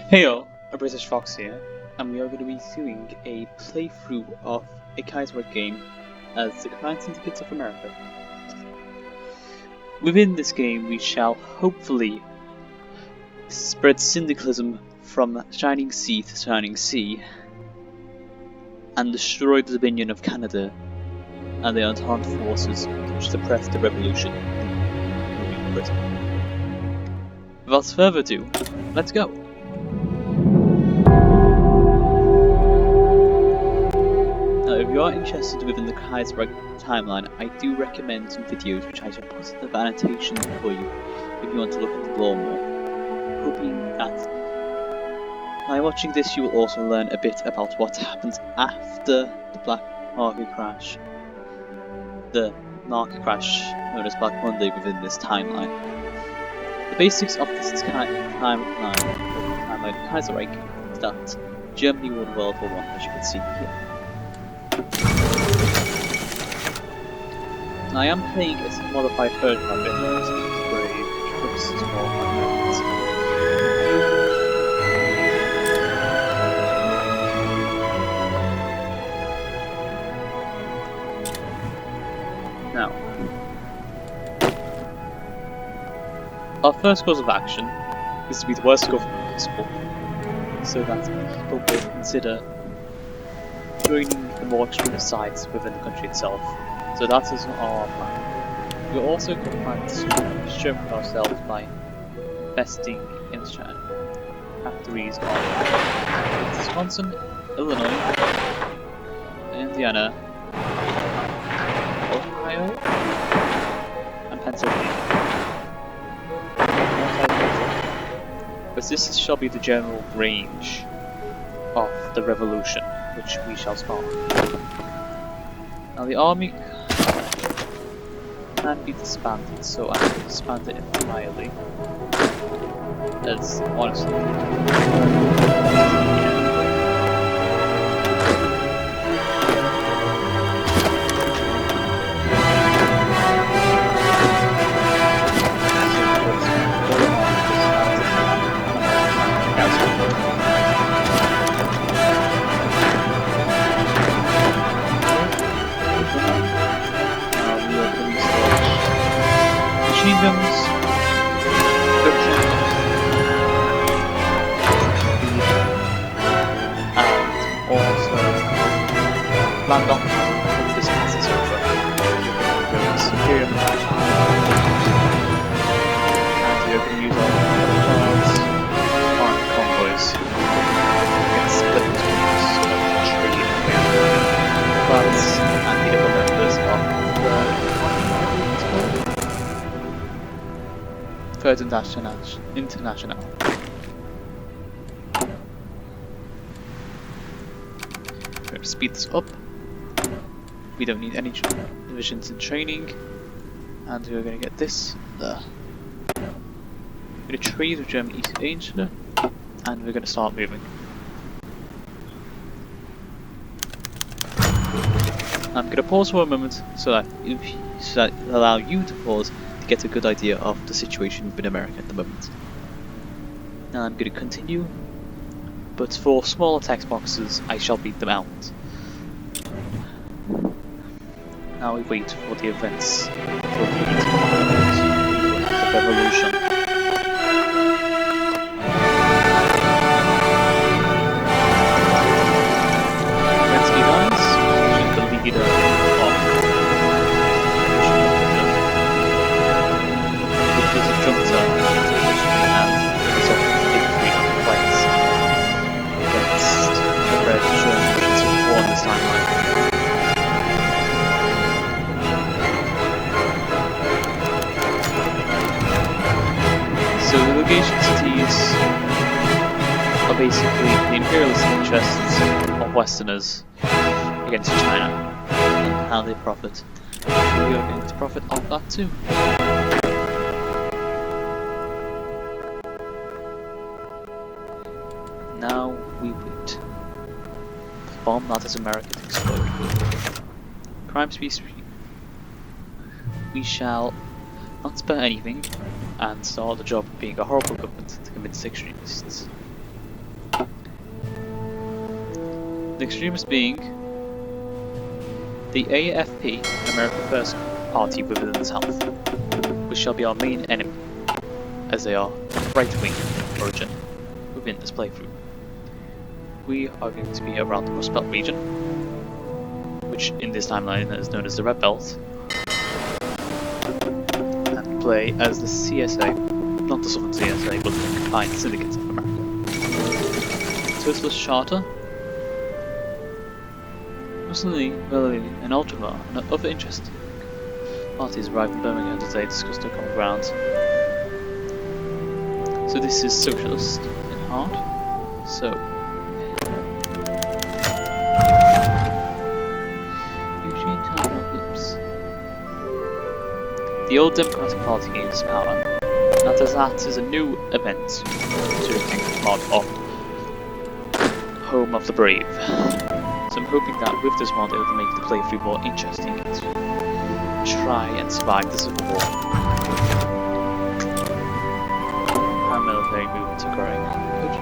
Hey all, a British Fox here, and we are going to be doing a playthrough of a Kaiserreich game as the Syndicates of America. Within this game we shall hopefully spread syndicalism from shining sea to shining sea, and destroy the dominion of Canada and the Entente forces which suppressed the revolution in Britain. Without further ado, let's go! If you are interested within the Kaiserreich timeline, I do recommend some videos which I shall put in the annotation for you if you want to look at the lore more. Hoping that by watching this you will also learn a bit about what happens after the Black Market Crash. The market crash known as Black Monday within this timeline. The basics of this timeline of Kaiserreich is that Germany won World War I, as you can see here. I am playing a modified version of it, so it's brave, tricks as well, Now, our first course of action is to be the worst government possible, so that people will consider joining the more extremist sides within the country itself. So that is our plan. We're also going to plan to strengthen ourselves by investing in factories of Wisconsin, Illinois, Indiana, Ohio, and Pennsylvania. But this shall be the general range of the revolution which we shall start. Now the army can be disbanded, so I will disband it entirely. As honestly, machine guns, production, and also land on this passes over the superior production, and we're going to use our armed convoys against split between trade clans and the other members of the Third International. We're going to speed this up. We don't need any divisions in training, and we're going to get this there. We're going to trade with German East Asia, and we're going to start moving. I'm going to pause for a moment so that allow you to pause to get a good idea of the situation in America at the moment. Now I'm going to continue, but for smaller text boxes I shall read them out. Now we wait for the events for the revolution. Kerensky dies, which is the leader of junta and result in victory on the fights against the Red Germans who won this timeline. So the legation cities are basically the imperialist interests of Westerners against China and how they profit. We are going to profit off that too. Now we wait. The bomb that is America to explode. Crime speed. We shall not spare anything and start the job of being a horrible government to convince extremists. The extremist being the AFP, America First Party within the South, which shall be our main enemy, as they are right-wing origin within this playthrough. We are going to be around the Rust Belt region, which in this timeline is known as the Red Belt, and play as the CSA, not the Southern CSA, but the Combined Syndicates of America. Totalist Charter, Mussolini, Berlin, and Ultramar, and other interesting parties arrived in Birmingham today to discuss their common ground. So this is socialist in heart. So the old Democratic Party gains power. Now that is a new event to take part of Home of the Brave. So I'm hoping that with this mod it will make the playthrough more interesting to try and survive the Civil War. Paramilitary movements are growing. Good.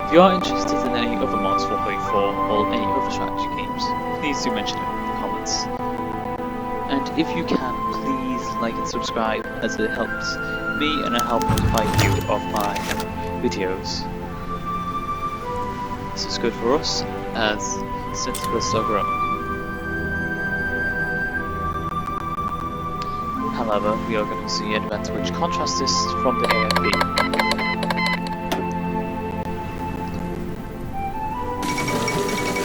If you are interested in any other mods for Hoi 4 or any other strategy games, please do mention it in the comments. And if you can, please like and subscribe, as it helps me and it helps notify you of my videos. This is good for us, as syndicates are growing. However, we are going to see an event which contrasts this from the AFP.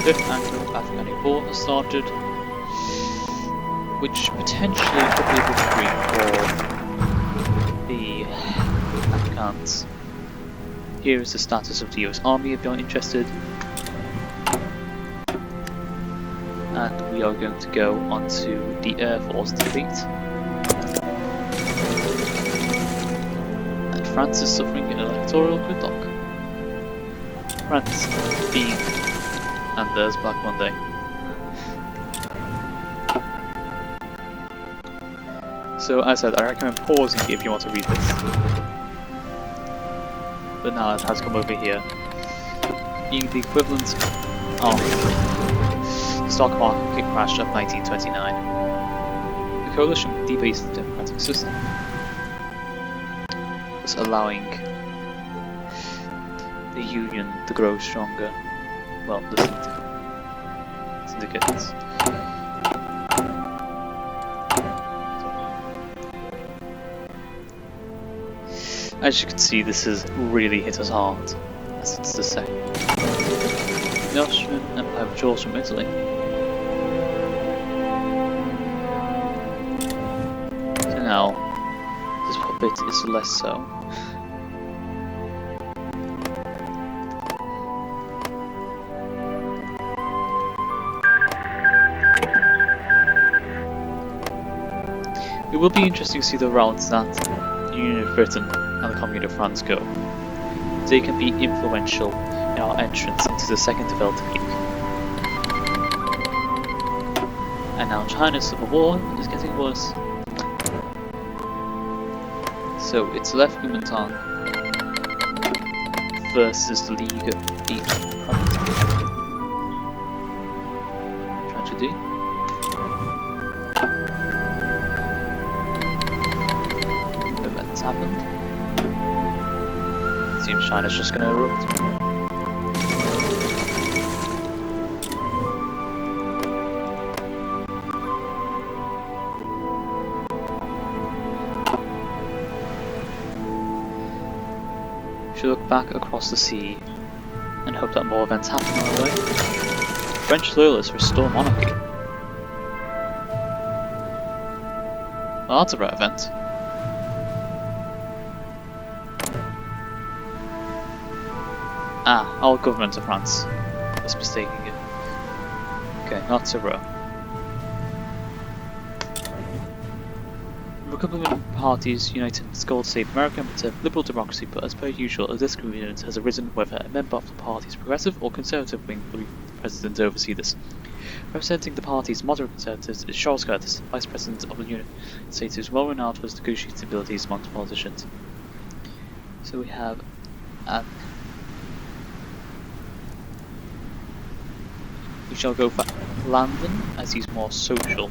The 5th Anglo-Afghani War has started, which potentially could be a victory for the Afghans. Here is the status of the US Army if you're interested. And we are going to go onto the Air Force defeat. And France is suffering an electoral gridlock. France being, and there's Black Monday. So as I said, I recommend pausing if you want to read this. But now it has come over here, being the equivalent of the stock market crash of 1929. The coalition debased the democratic system, thus allowing the union to grow stronger. Well, the syndicates. As you can see, this has really hit us hard, as it's the same. The Austrian Empire withdraws from Italy. So now, this puppet is less so. It will be interesting to see the routes that the Union of Britain and the Commune of France go. They can be influential in our entrance into the Second Developing League. And now China's civil war is getting worse. So it's left Kuomintang versus the League of Eight Provinces. Tragedy. Events happened. Seems China's just gonna erupt. We should look back across the sea and hope that more events happen on our way. French loyalists restore monarchy. Well, that's a rare event. Ah, our government of France was mistaking it. Okay, not so rare. Republican parties united in its goal to save America and preserve liberal democracy, but as per usual, a disagreement has arisen whether a member of the party's progressive or conservative wing will be the president to oversee this. Representing the party's moderate conservatives is Charles Curtis, Vice President of the United States, who is well renowned for his negotiating abilities amongst politicians. So we have we shall go for Landon, as he's more socialist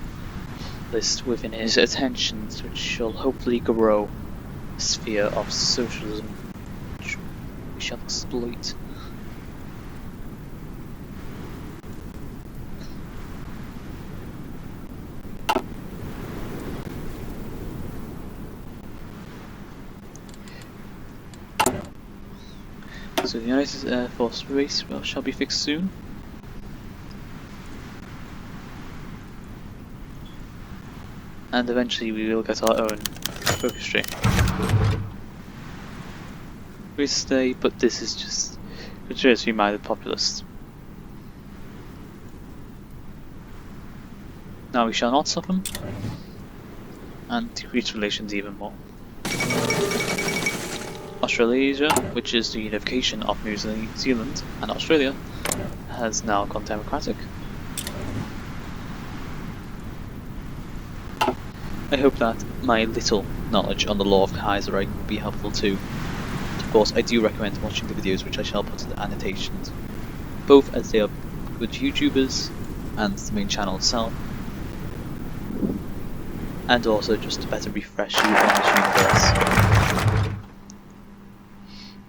within his attentions, which shall hopefully grow a sphere of socialism which we shall exploit. So the United Air Force base shall be fixed soon. And eventually we will get our own focus train. We stay, but this is just gratuitously minded populists. Now we shall not stop them, and decrease relations even more. Australasia, which is the unification of New Zealand and Australia, has now gone democratic. I hope that my little knowledge on the law of Kaiserreich will be helpful too. Of course, I do recommend watching the videos, which I shall put in the annotations, both as they are good YouTubers and the main channel itself, and also just to better refresh you on this universe.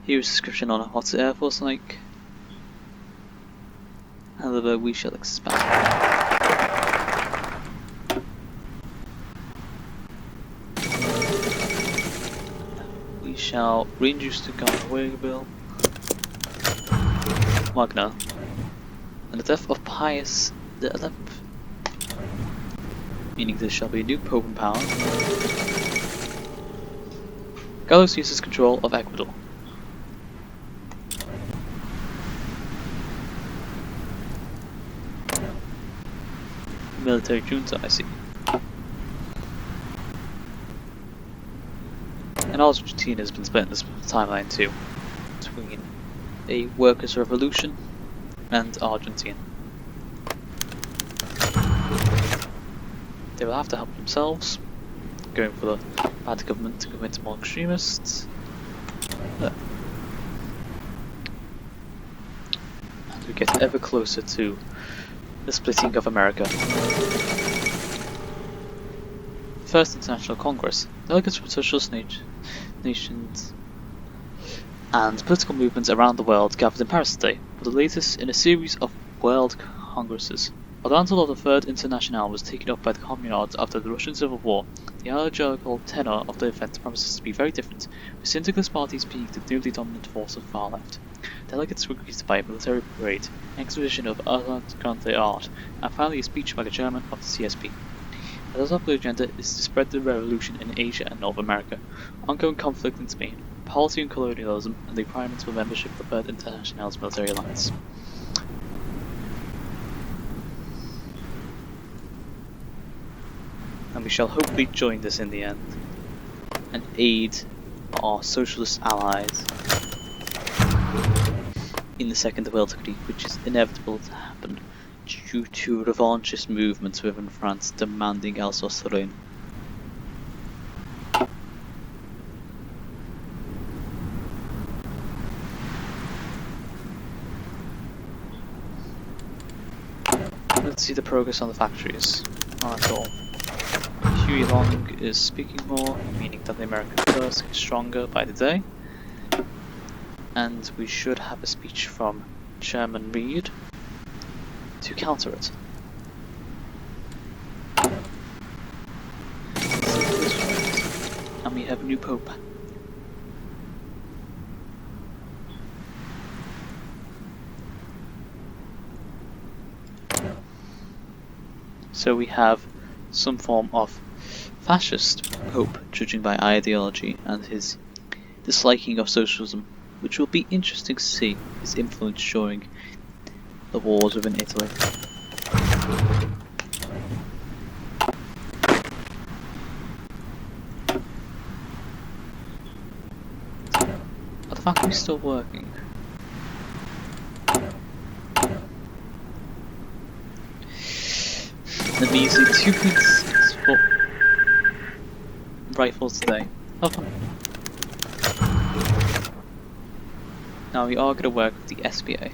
Here's a description on what's the Air Force like. However, we shall expand. We shall reintroduce the Bill, Wagner, and the death of Pius XI, meaning there shall be a new Pope in power. Gallows uses control of Ecuador. Military junta, I see. And Argentina has been split in this timeline too, between a workers' revolution and Argentina. They will have to help themselves, going for the bad government to convince more extremists. And we get ever closer to the splitting of America. First International Congress. Delegates from socialist nations and political movements around the world gathered in Paris today for the latest in a series of world congresses. While the mantle of the Third International was taken up by the comrades after the Russian Civil War, the ideological tenor of the event promises to be very different, with syndicalist parties being the newly dominant force of far left. Delegates were greeted by a military parade, an exhibition of avant-garde art, and finally a speech by the chairman of the CSP. At the top of the agenda is to spread the revolution in Asia and North America, ongoing conflict in Spain, policy and colonialism, and the requirements for membership of the Third International's military alliance. And we shall hopefully join this in the end, and aid our socialist allies in the Second World War, which is inevitable to happen due to revanchist movements within France demanding Alsace-Lorraine. Let's see the progress on the factories. Not at all. Huey Long is speaking more, meaning that the American purse gets stronger by the day. And we should have a speech from Chairman Reed to counter it. And we have a new Pope. So we have some form of fascist Pope, judging by ideology and his disliking of socialism, which will be interesting to see his influence during the wars within Italy. Are the factories still working? a measly 2.6 foot rifles today. Have fun. Now we are going to work with the SPA.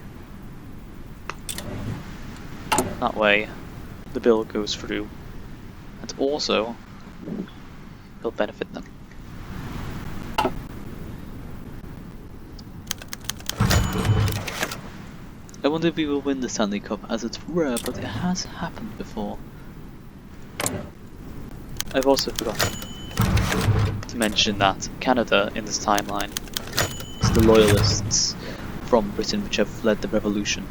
That way the bill goes through, and also it'll benefit them. I wonder if we will win the Stanley Cup, as it's rare, but it has happened before. I've also forgotten to mention that Canada in this timeline is the loyalists from Britain which have led the revolution.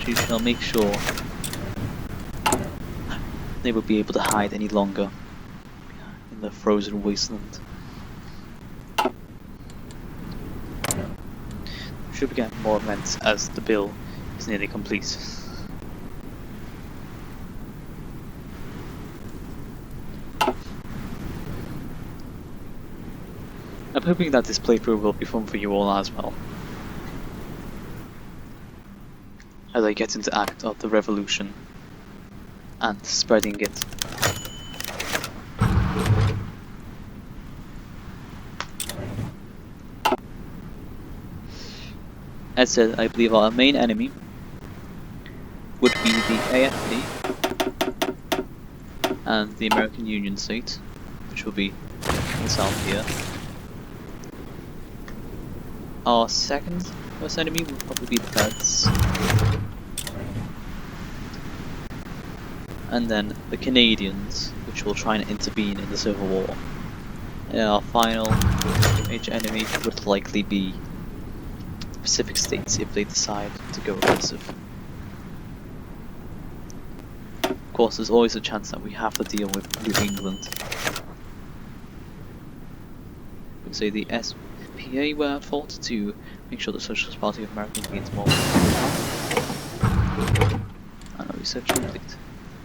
We shall make sure they will be able to hide any longer in the frozen wasteland. We should be getting more events as the bill is nearly complete. I'm hoping that this playthrough will be fun for you all as well, as I get into the act of the revolution and spreading it. As said, I believe our main enemy would be the AFP and the American Union State, which will be in the south here. Our second worst enemy would probably be the Feds. And then the Canadians, which will try and intervene in the Civil War. And our final major enemy would likely be the Pacific States if they decide to go aggressive. Of course, there's always a chance that we have to deal with New England. I would say the SPA were at fault to make sure the Socialist Party of America gains more power. And our research complete.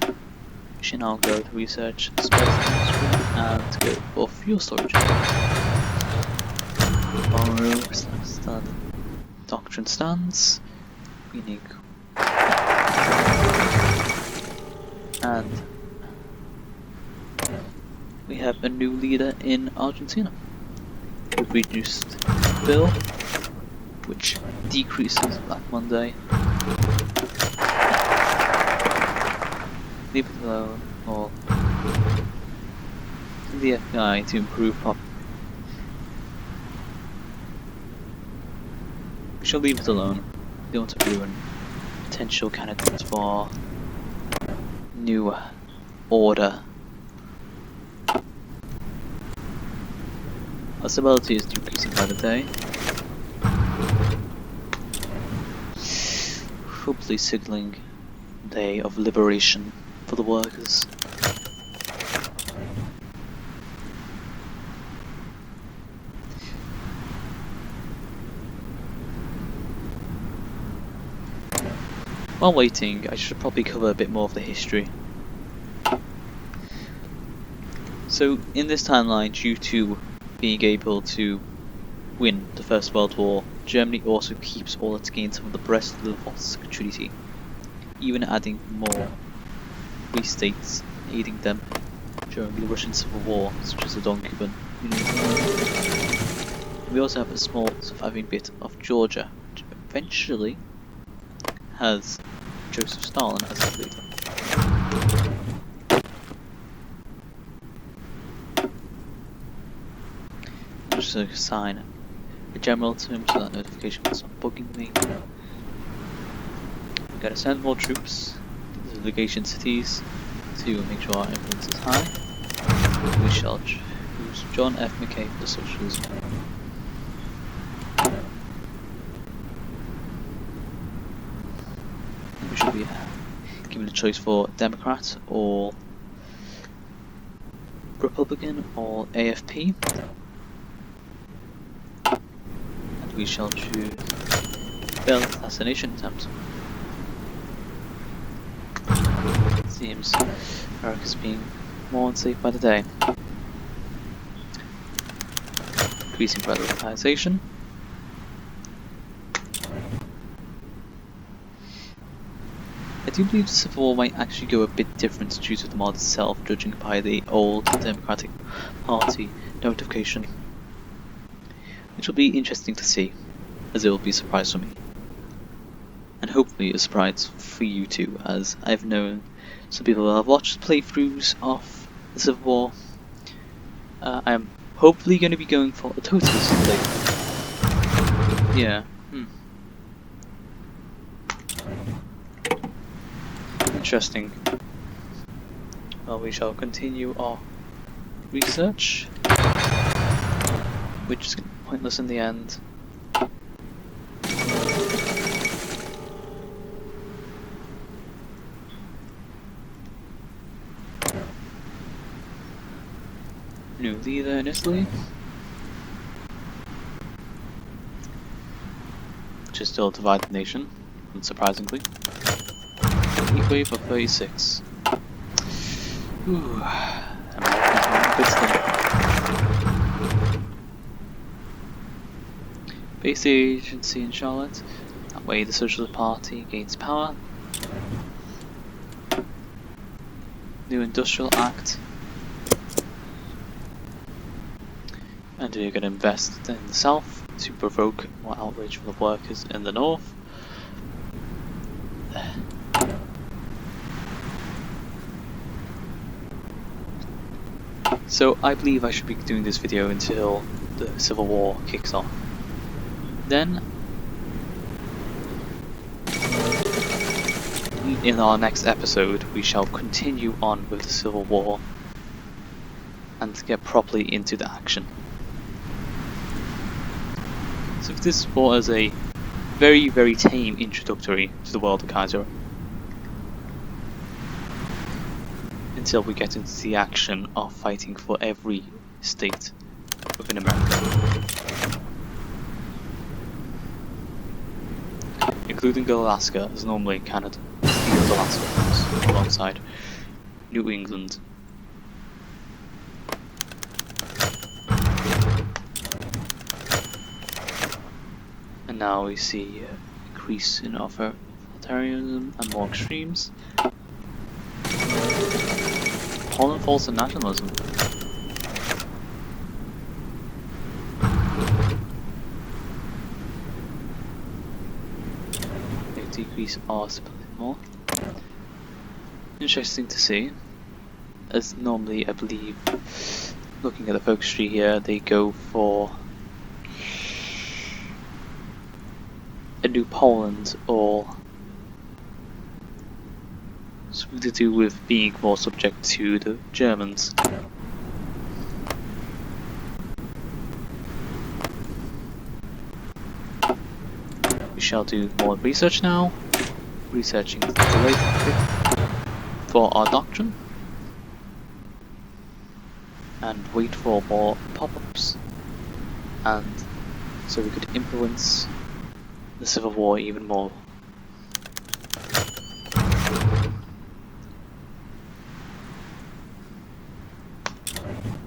We should now go to research space industry and go for fuel storage. Borrow stand doctrine stands. We need and we have a new leader in Argentina. We've reduced bill, which decreases Black Monday. Leave it alone, or the FBI to improve we shall leave it alone. We don't want to ruin potential candidates for new order. Our stability is decreasing by the day. Hopefully signaling day of liberation for the workers. While waiting, I should probably cover a bit more of the history. So, in this timeline, due to being able to win the First World War, Germany also keeps all its gains from the Brest-Litovsk Treaty, even adding more free states aiding them during the Russian Civil War, such as the Don-Cuban Union. We also have a small surviving bit of Georgia, which eventually has Joseph Stalin as its leader. I'm just going to assign a general to him so that notification will stop bugging me. We're going to send more troops to the legation cities to make sure our influence is high. We shall choose John F. McKay for the socialism. We should be given a choice for Democrat or Republican or AFP. And we shall choose failed assassination attempt. Seems America's being more unsafe by the day. Increasing privatization. I do believe the Civil War might actually go a bit different due to the mod itself, judging by the old Democratic Party notification. Which will be interesting to see, as it will be a surprise for me. And hopefully a surprise for you too, as I've known some people who have watched playthroughs of the Civil War. I am hopefully going to be going for a total playthrough. Yeah. Interesting. Well, we shall continue our research, which is pointless in the end. New leader in Italy, which is still a divided nation, unsurprisingly. Heat wave of 36. Ooh, Americans good stuff. Base agency in Charlotte. That way the Socialist Party gains power. New Industrial Act. And we're going to invest in the South to provoke more outrage from the workers in the North. So I believe I should be doing this video until the Civil War kicks off. Then, in our next episode, we shall continue on with the Civil War and get properly into the action. So this was a very, very tame introductory to the world of Kaiserreich. Until we get into the action of fighting for every state within America. Including Alaska, as normally Canada steals Alaska alongside New England. And now we see increase in authoritarianism and more extremes. Poland falls to nationalism. They decrease our stability more. Interesting to see, as normally I believe, looking at the focus tree here, they go for a new Poland or something to do with being more subject to the Germans. We shall do more research now, researching the delay tactic for our doctrine, and wait for more pop-ups, and so we could influence the Civil War even more.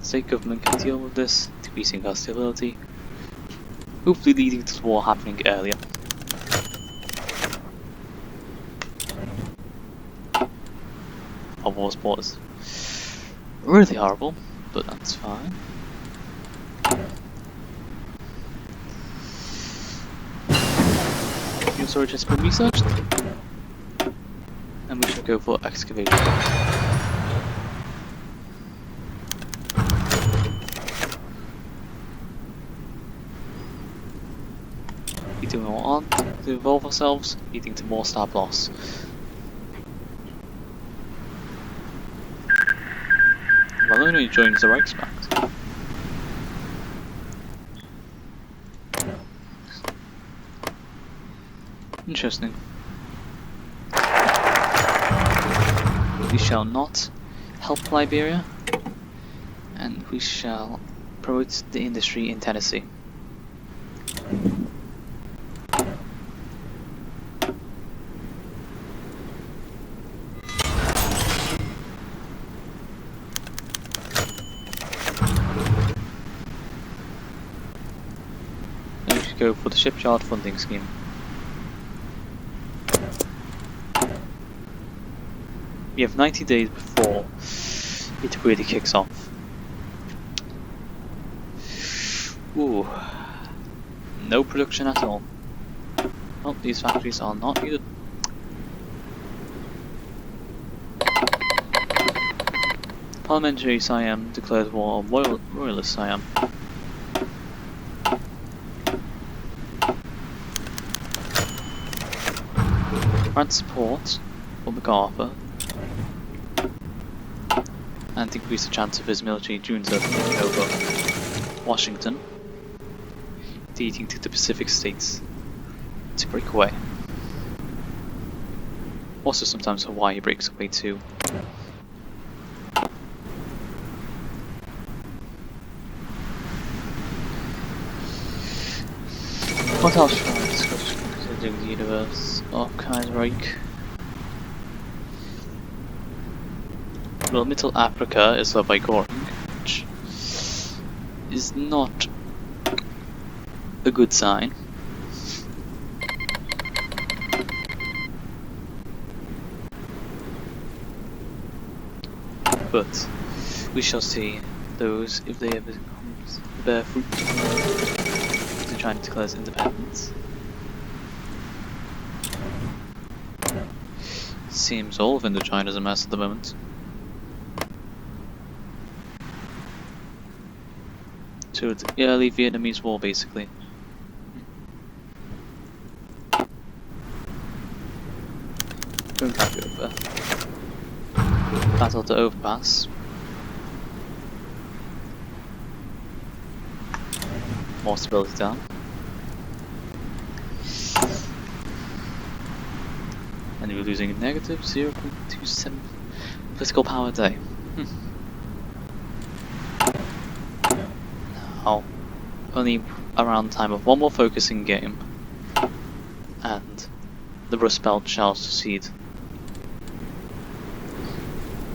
State government can deal with this, decreasing hostility, hopefully leading to the war happening earlier. Our war sport is really horrible, but that's fine. Fuel storage has been researched, and we shall go for excavation. We do not want to involve ourselves, leading to more stab loss. Wallonia joins the Reichsmacht. Interesting. We shall not help Liberia, and we shall promote the industry in Tennessee. Then we should go for the shipyard funding scheme. We have 90 days before it really kicks off. Ooh. No production at all. Well, these factories are not needed. Parliamentary Siam declared war on Royalist Siam. France support for MacArthur and increase the chance of his military junta taking over Washington, leading to the Pacific states to break away. Also sometimes Hawaii breaks away too. What else should I discuss considering the universe of Kaiserreich? Well, Middle Africa is led by Goring, which is not a good sign. But we shall see those if they ever come to bear fruit. To try and declare independence. Seems all of Indochina is a mess at the moment. So the early Vietnamese War, basically. Going back over. Battle to overpass. More stability down. And we're losing a negative 0.27 political power a day. Now, only around time of one more focusing game, and the Rust Belt shall succeed.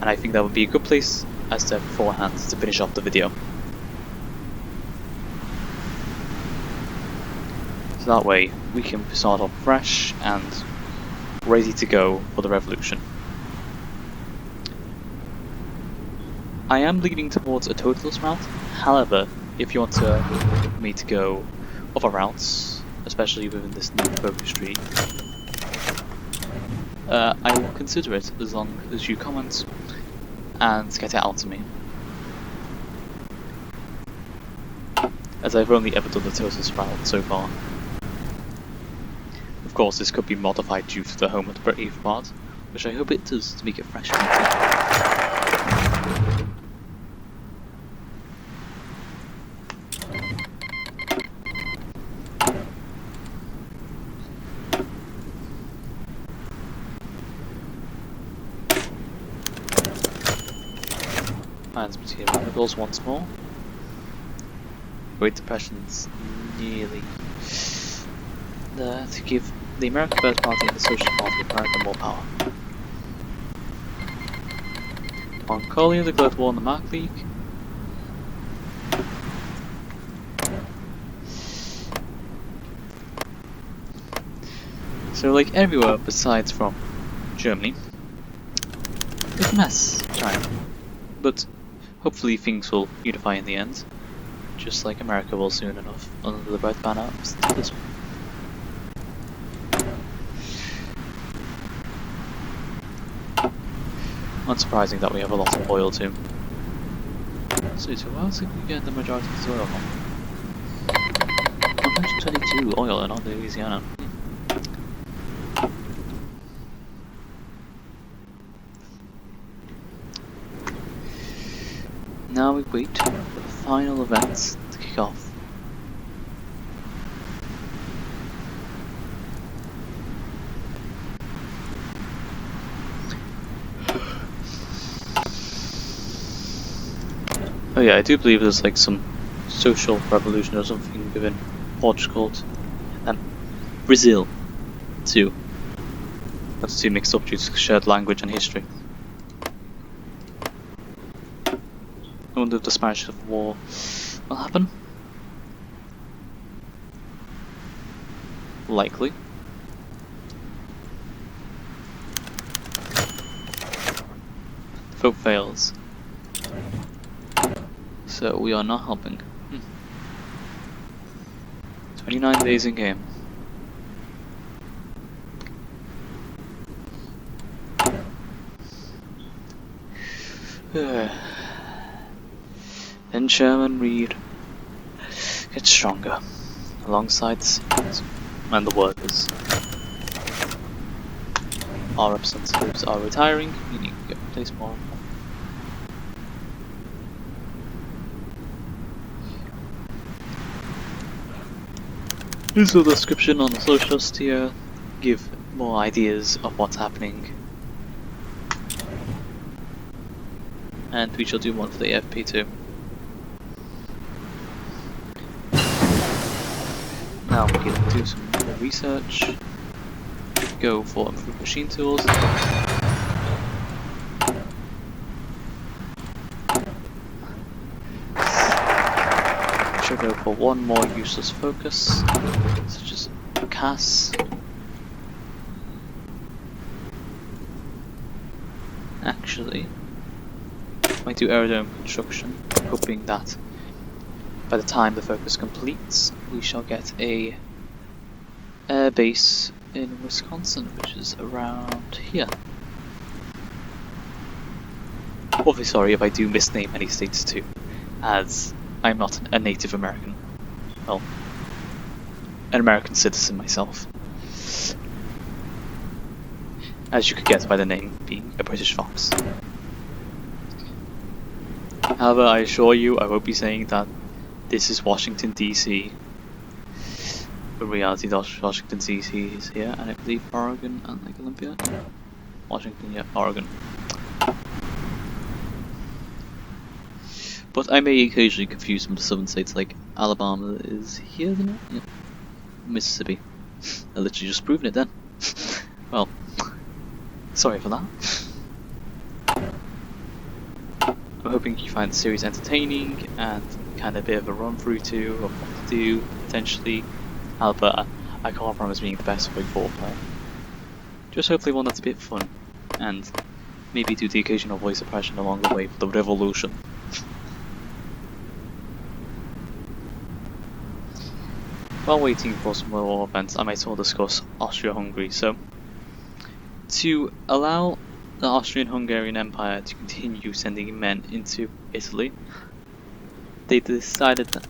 And I think that would be a good place, as said beforehand, to finish off the video. So that way, we can start off fresh and ready to go for the revolution. I am leaning towards a totalist route, however, if you want me to go other routes, especially within this new focus tree, I will consider it as long as you comment and get it out to me. As I've only ever done the totalist route so far. Of course, this could be modified due to the home of the Brave part, which I hope it does to make it fresh for me. Finds material radicals once more. Great Depression's nearly there to give the American First Party and the Social Party of America more power. Mongolia declared war on the Mark League. So like everywhere besides from Germany, it's a mess, China. But hopefully things will unify in the end, just like America will soon enough under the red banner of status. Unsurprising that we have a lot of oil too. So where else did we get the majority of this oil from? 122 oil in Louisiana. Now we wait for the final events to kick off. Oh yeah, I do believe there's like some social revolution or something within Portugal and Brazil too. That's two mixed up due to shared language and history. I wonder if the Spanish Civil War will happen. Likely. Vote fails. So we are not helping. 29 days in game. Then Sherman Reed gets stronger, alongside the syndicates and the workers. Our representatives are retiring, meaning we get replaced more and more. Here's a description on the socialist here, give more ideas of what's happening. And we shall do one for the AFP too. Now we can do some more research, go for improved machine tools. Should go for one more useless focus, such as CAS. Actually, might do aerodrome construction, hoping that by the time the focus completes, we shall get a air base in Wisconsin, which is around here. Obviously, sorry if I do misname any states too, as I'm not a Native American. Well, an American citizen myself. As you could guess by the name being a British fox. However, I assure you, I won't be saying that this is Washington DC. In reality, Washington DC is here, and I believe Oregon and like Olympia. Washington, yeah, Oregon. But I may occasionally confuse some of the southern states, like Alabama is here, isn't it? Yeah. Mississippi. I literally just proven it then. Well, sorry for that. I'm hoping you find the series entertaining and kind of a bit of a run through too of what to do, potentially. However, I can't promise being the best way forward player. Just hopefully one that's a bit fun, and maybe do the occasional voice oppression along the way for the revolution. While waiting for some more events, I might as well discuss Austria-Hungary. So, to allow the Austrian-Hungarian Empire to continue sending men into Italy, they decided that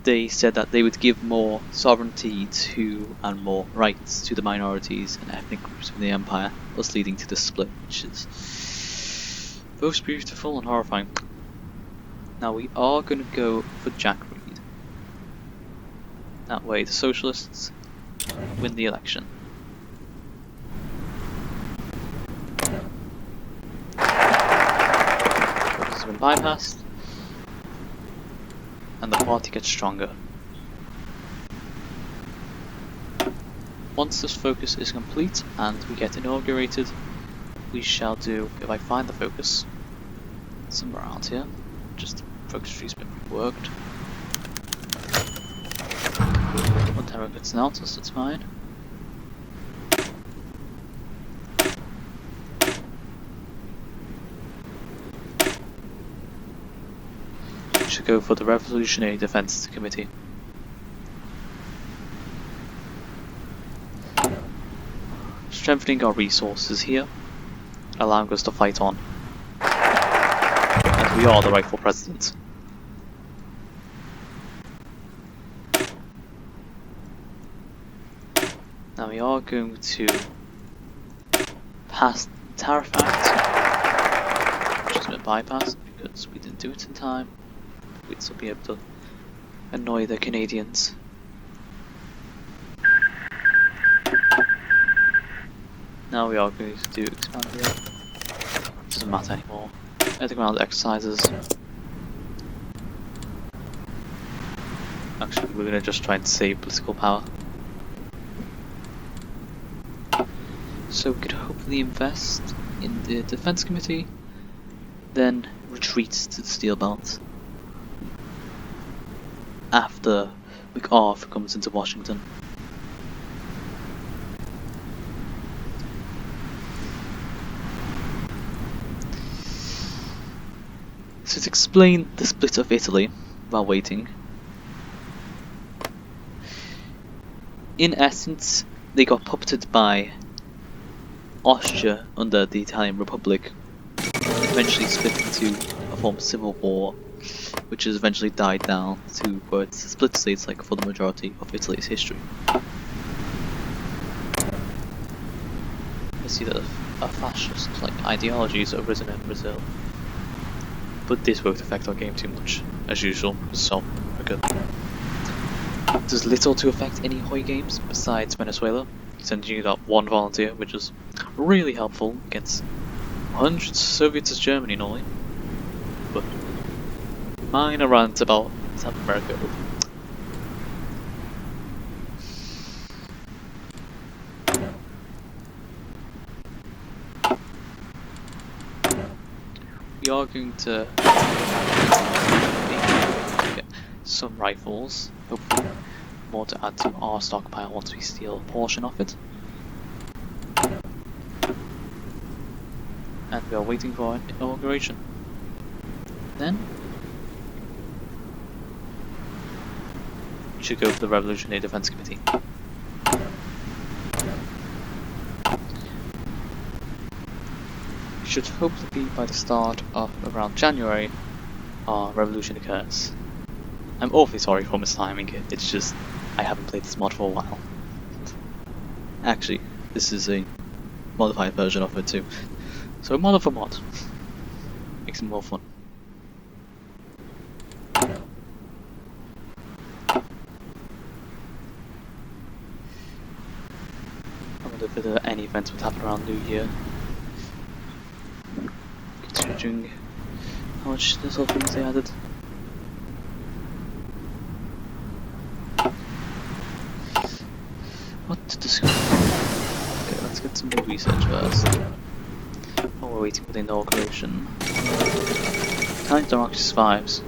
they said that they would give more sovereignty to and more rights to the minorities and ethnic groups within the empire, thus leading to the split, which is both beautiful and horrifying. Now we are going to go for Jack Reed. That way the socialists win the election. Focus has been bypassed, and the party gets stronger. Once this focus is complete and we get inaugurated, we shall do, if I find the focus, somewhere around here. Just focus tree's been reworked. One time it gets announced, so that's fine. We should go for the Revolutionary Defense Committee. Strengthening our resources here, allowing us to fight on. As we are the rightful president. Now we are going to pass the Tariff Act, which has been bypassed because we didn't do it in time. We'd still be able to annoy the Canadians. Now we are going to do expand here. It doesn't matter anymore. Underground exercises. Actually, we're going to just try and save political power. So we could hopefully invest in the Defense Committee, then retreat to the Steel Belt after MacArthur comes into Washington. So to explain the split of Italy while waiting, in essence, they got puppeted by Austria under the Italian Republic, and eventually split into a form of civil war, which has eventually died down to where it's split states like for the majority of Italy's history. I see that a fascist ideologies have risen in Brazil, but this won't affect our game too much, as usual, so we're good. Does little to affect any Hoi games besides Venezuela, sending you that one volunteer, which is really helpful against hundreds of Soviets as Germany normally, but minor rant about South America. We are going to get some rifles, hopefully more to add to our stockpile once we steal a portion of it. And we are waiting for an inauguration. Then we should go to the Revolutionary Defense Committee. Should hopefully be by the start of around January our revolution occurs. I'm awfully sorry for mistiming it, it's just I haven't played this mod for a while. Actually, this is a modified version of it too. So mod of a mod. Makes it more fun. I wonder if there are any events would happen around New Year. Considering how much little things they added. What to discuss? Okay, let's get some more research first. While we're waiting for the inauguration. Kind of actually survives.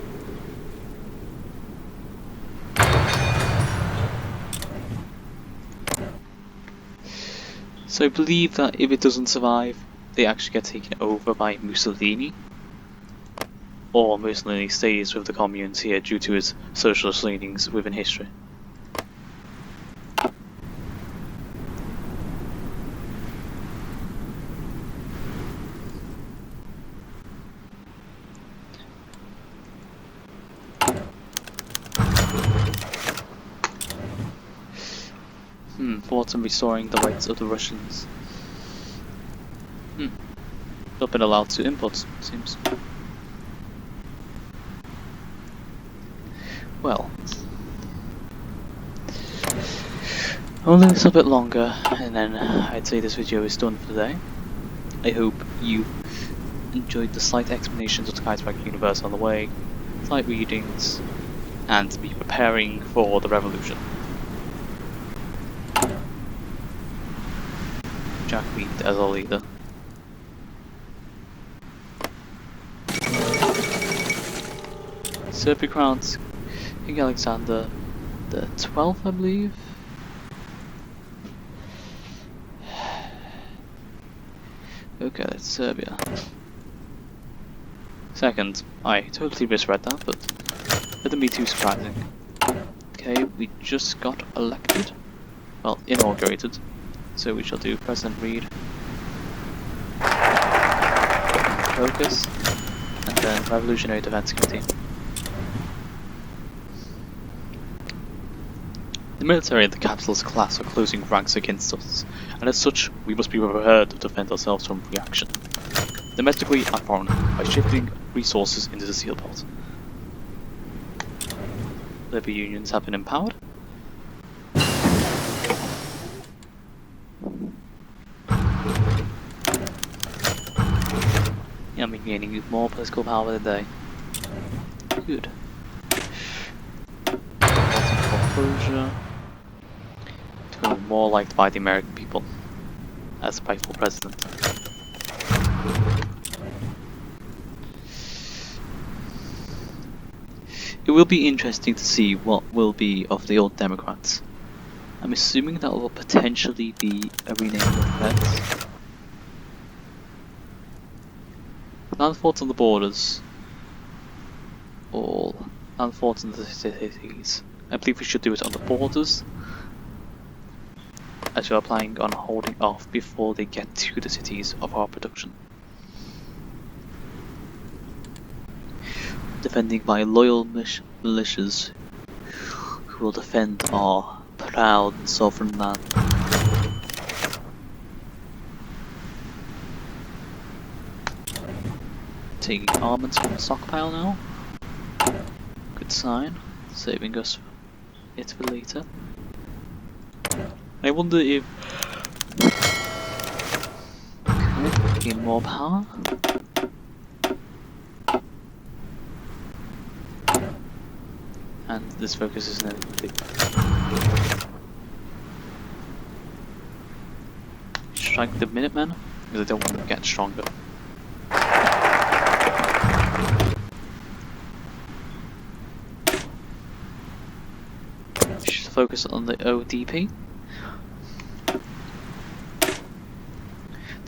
So I believe that if it doesn't survive, they actually get taken over by Mussolini, or Mussolini stays with the communes here due to his socialist leanings within history. Thoughts on restoring the rights of the Russians. Not been allowed to import, seems. Well, only a little bit longer, and then I'd say this video is done for the day. I hope you enjoyed the slight explanations of the Kaiserreich universe on the way, slight readings, and be preparing for the revolution. Jack Reed as our leader. Serbia crowns King Alexander the 12th, I believe. Okay, that's Serbia. Second, I totally misread that, but wouldn't be too surprising. Okay, we just got elected. Well, inaugurated. So we shall do President Reed. Focus. And then Revolutionary Defense Committee. The military and the capitalist class are closing ranks against us, and as such, we must be prepared to defend ourselves from reaction, domestically and foreign, by shifting resources into the Seal Belt. Labor unions have been empowered. Yeah, I'm gaining more political power today. Good. Foreclosure. To become more liked by the American people as rightful president. It will be interesting to see what will be of the old Democrats. I'm assuming that will potentially be a renaming of Feds. Now the thoughts on the borders. all and forts in the cities. I believe we should do it on the borders, as we are planning on holding off before they get to the cities of our production. Defending by loyal militias who will defend our proud and sovereign land. Taking armaments from the stockpile now. Good sign, saving us it for later. I wonder if gain more power. And this focus is negative. Strike the Minutemen because I don't want them to get stronger. Should focus on the ODP.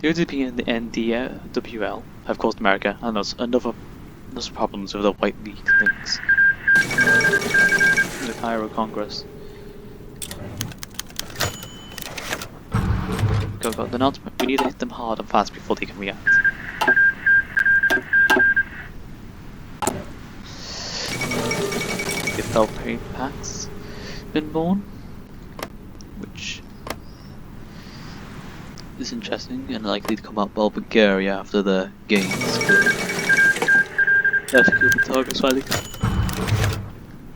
The ODP and the NDWL have caused America and us another problems with the White League links. The Cairo Congress. Go, they're not. We need to hit them hard and fast before they can react. The Felpain Pact's been born, which is interesting and likely to come up by Bulgaria after the gains. Have to kill the target slightly.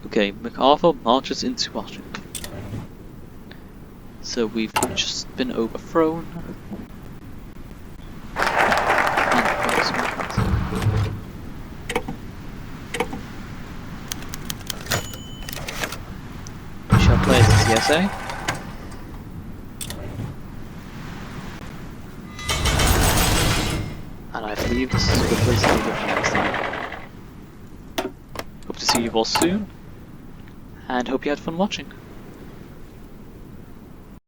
Okay, MacArthur marches into Washington. So we've just been overthrown. We shall play as the CSA. And I believe this is a good place to leave it next time. Hope to see you all soon, and hope you had fun watching.